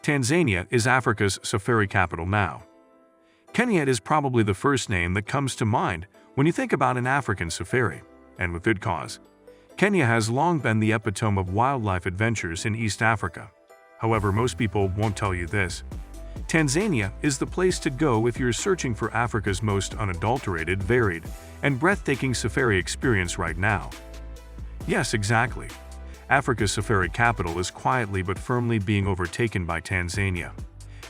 Tanzania is Africa's safari capital now. Kenya is probably the first name that comes to mind when you think about an African safari, and with good cause. Kenya has long been the epitome of wildlife adventures in East Africa. However, most people won't tell you this. Tanzania is the place to go if you're searching for Africa's most unadulterated, varied, and breathtaking safari experience right now. Yes, exactly. Africa's safari capital is quietly but firmly being overtaken by Tanzania.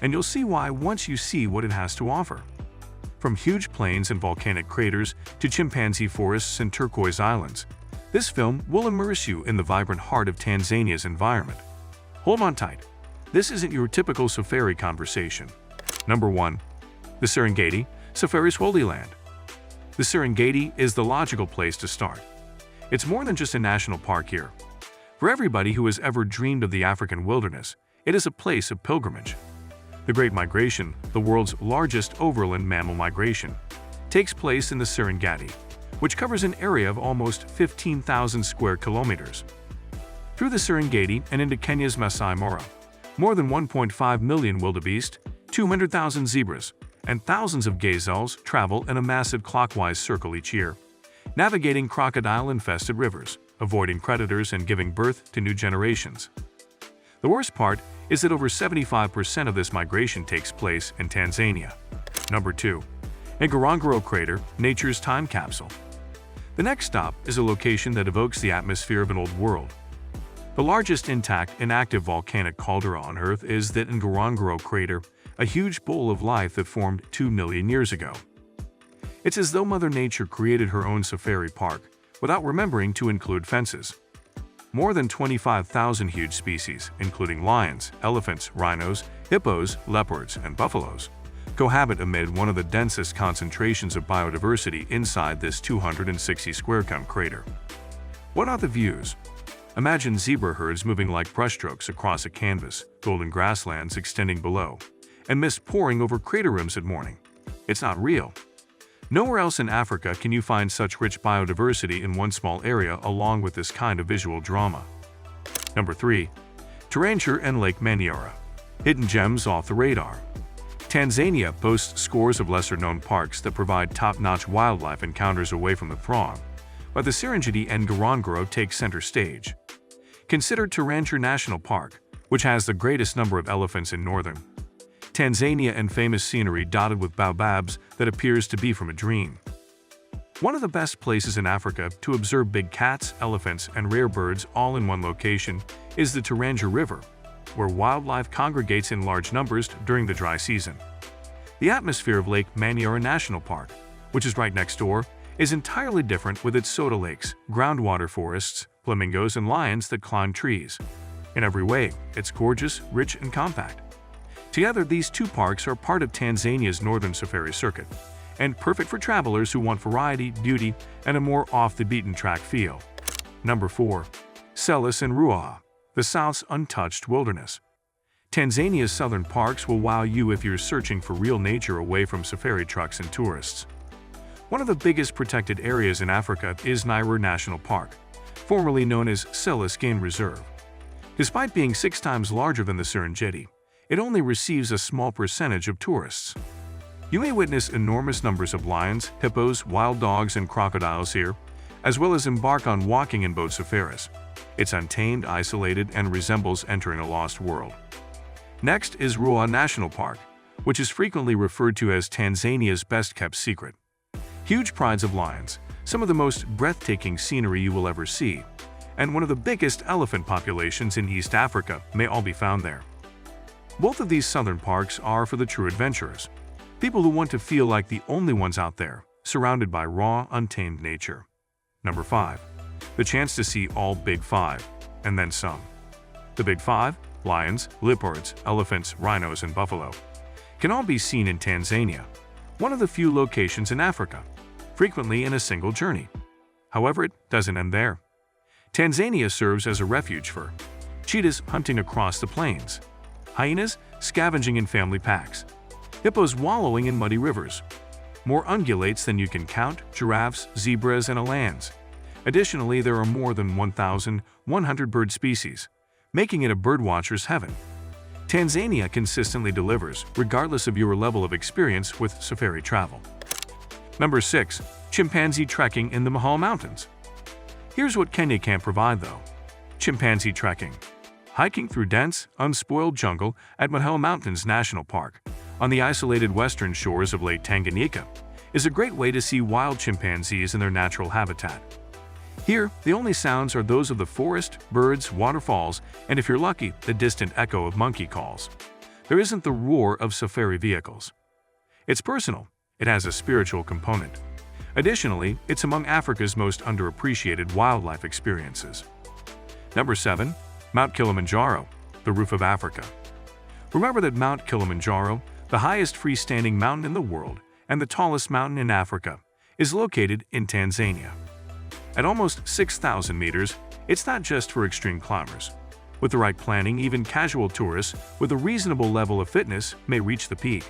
And you'll see why once you see what it has to offer. From huge plains and volcanic craters to chimpanzee forests and turquoise islands, this film will immerse you in the vibrant heart of Tanzania's environment. Hold on tight. This isn't your typical safari conversation. Number 1. The Serengeti, Safari's Holy Land. The Serengeti is the logical place to start. It's more than just a national park here. For everybody who has ever dreamed of the African wilderness, it is a place of pilgrimage. The Great Migration, the world's largest overland mammal migration, takes place in the Serengeti, which covers an area of almost 15,000 square kilometers. Through the Serengeti and into Kenya's Maasai Mara, more than 1.5 million wildebeest, 200,000 zebras, and thousands of gazelles travel in a massive clockwise circle each year, navigating crocodile-infested rivers, avoiding predators and giving birth to new generations. The worst part is that over 75% of this migration takes place in Tanzania. Number 2. Ngorongoro Crater, nature's time capsule. The next stop is a location that evokes the atmosphere of an old world. The largest intact and active volcanic caldera on Earth is the Ngorongoro Crater, a huge bowl of life that formed 2 million years ago. It's as though Mother Nature created her own safari park without remembering to include fences. More than 25,000 huge species, including lions, elephants, rhinos, hippos, leopards, and buffaloes, cohabit amid one of the densest concentrations of biodiversity inside this 260 square km crater. What are the views? Imagine zebra herds moving like brushstrokes across a canvas, golden grasslands extending below, and mist pouring over crater rims at morning. It's not real. Nowhere else in Africa can you find such rich biodiversity in one small area along with this kind of visual drama. Number 3. Tarangire and Lake Manyara. Hidden gems off the radar. Tanzania boasts scores of lesser-known parks that provide top-notch wildlife encounters away from the throng, but the Serengeti and Ngorongoro take center stage. Consider Tarangire National Park, which has the greatest number of elephants in northern Tanzania and famous scenery dotted with baobabs that appears to be from a dream. One of the best places in Africa to observe big cats, elephants, and rare birds all in one location is the Tarangire River, where wildlife congregates in large numbers during the dry season. The atmosphere of Lake Manyara National Park, which is right next door, is entirely different with its soda lakes, groundwater forests, flamingos, and lions that climb trees. In every way, it's gorgeous, rich, and compact. Together, these two parks are part of Tanzania's northern safari circuit, and perfect for travelers who want variety, beauty, and a more off-the-beaten-track feel. Number 4. Selous and Ruaha, the South's untouched wilderness. Tanzania's southern parks will wow you if you're searching for real nature away from safari trucks and tourists. One of the biggest protected areas in Africa is Naira National Park, formerly known as Selous Game Reserve. Despite being 6 times larger than the Serengeti, it only receives a small percentage of tourists. You may witness enormous numbers of lions, hippos, wild dogs, and crocodiles here, as well as embark on walking and boat safaris. It's untamed, isolated, and resembles entering a lost world. Next is Ruaha National Park, which is frequently referred to as Tanzania's best-kept secret. Huge prides of lions, some of the most breathtaking scenery you will ever see, and one of the biggest elephant populations in East Africa may all be found there. Both of these southern parks are for the true adventurers, people who want to feel like the only ones out there, surrounded by raw, untamed nature. Number 5. The chance to see all Big Five, and then some. The Big Five, lions, leopards, elephants, rhinos, and buffalo, can all be seen in Tanzania, one of the few locations in Africa, frequently in a single journey. However, it doesn't end there. Tanzania serves as a refuge for cheetahs hunting across the plains, hyenas scavenging in family packs, hippos wallowing in muddy rivers, more ungulates than you can count, giraffes, zebras, and elands. Additionally, there are more than 1,100 bird species, making it a birdwatcher's heaven. Tanzania consistently delivers, regardless of your level of experience with safari travel. Number 6. Chimpanzee trekking in the Mahal Mountains. Here's what Kenya can't provide though. Chimpanzee trekking. Hiking through dense, unspoiled jungle at Mahal Mountains National Park, on the isolated western shores of Lake Tanganyika, is a great way to see wild chimpanzees in their natural habitat. Here, the only sounds are those of the forest, birds, waterfalls, and if you're lucky, the distant echo of monkey calls. There isn't the roar of safari vehicles. It's personal. It has a spiritual component. Additionally, it's among Africa's most underappreciated wildlife experiences. Number 7. Mount Kilimanjaro, the roof of Africa. Remember that Mount Kilimanjaro, the highest freestanding mountain in the world and the tallest mountain in Africa, is located in Tanzania. At almost 6,000 meters, it's not just for extreme climbers. With the right planning, even casual tourists with a reasonable level of fitness may reach the peak.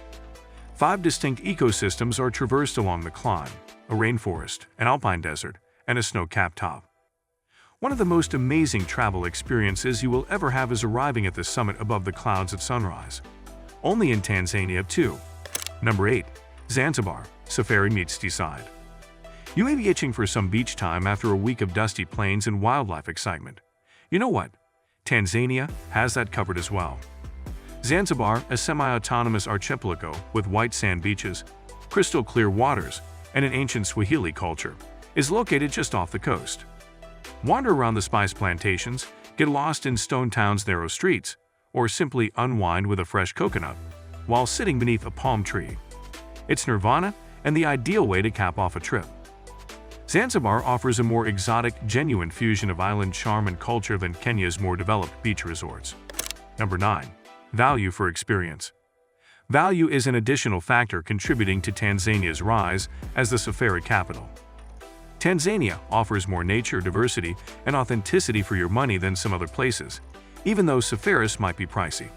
5 distinct ecosystems are traversed along the climb: a rainforest, an alpine desert, and a snow-capped top. One of the most amazing travel experiences you will ever have is arriving at the summit above the clouds at sunrise. Only in Tanzania, too. Number 8. Zanzibar, safari meets decide. You may be itching for some beach time after a week of dusty plains and wildlife excitement. You know what? Tanzania has that covered as well. Zanzibar, a semi-autonomous archipelago with white sand beaches, crystal clear waters, and an ancient Swahili culture, is located just off the coast. Wander around the spice plantations, get lost in Stone Town's narrow streets, or simply unwind with a fresh coconut while sitting beneath a palm tree. It's nirvana and the ideal way to cap off a trip. Zanzibar offers a more exotic, genuine fusion of island charm and culture than Kenya's more developed beach resorts. Number 9. Value for experience. Value is an additional factor contributing to Tanzania's rise as the safari capital. Tanzania offers more nature, diversity, and authenticity for your money than some other places, even though safaris might be pricey.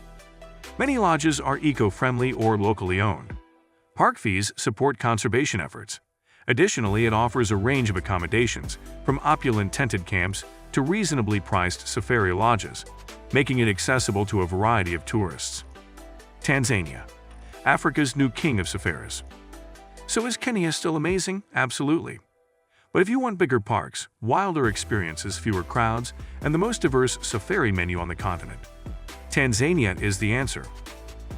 Many lodges are eco-friendly or locally owned. Park fees support conservation efforts. Additionally, it offers a range of accommodations, from opulent tented camps to reasonably priced safari lodges, making it accessible to a variety of tourists. Tanzania, Africa's new king of safaris. So is Kenya still amazing? Absolutely. But if you want bigger parks, wilder experiences, fewer crowds, and the most diverse safari menu on the continent, Tanzania is the answer.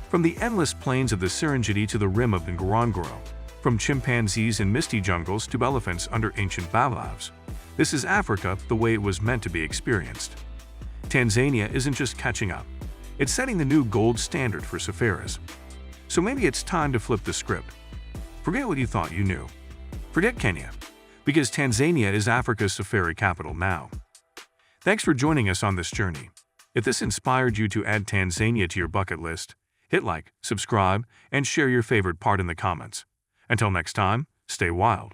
From the endless plains of the Serengeti to the rim of Ngorongoro, from chimpanzees in misty jungles to elephants under ancient baobabs, this is Africa the way it was meant to be experienced. Tanzania isn't just catching up, it's setting the new gold standard for safaris. So maybe it's time to flip the script. Forget what you thought you knew. Forget Kenya, because Tanzania is Africa's safari capital now. Thanks for joining us on this journey. If this inspired you to add Tanzania to your bucket list, hit like, subscribe, and share your favorite part in the comments. Until next time, stay wild.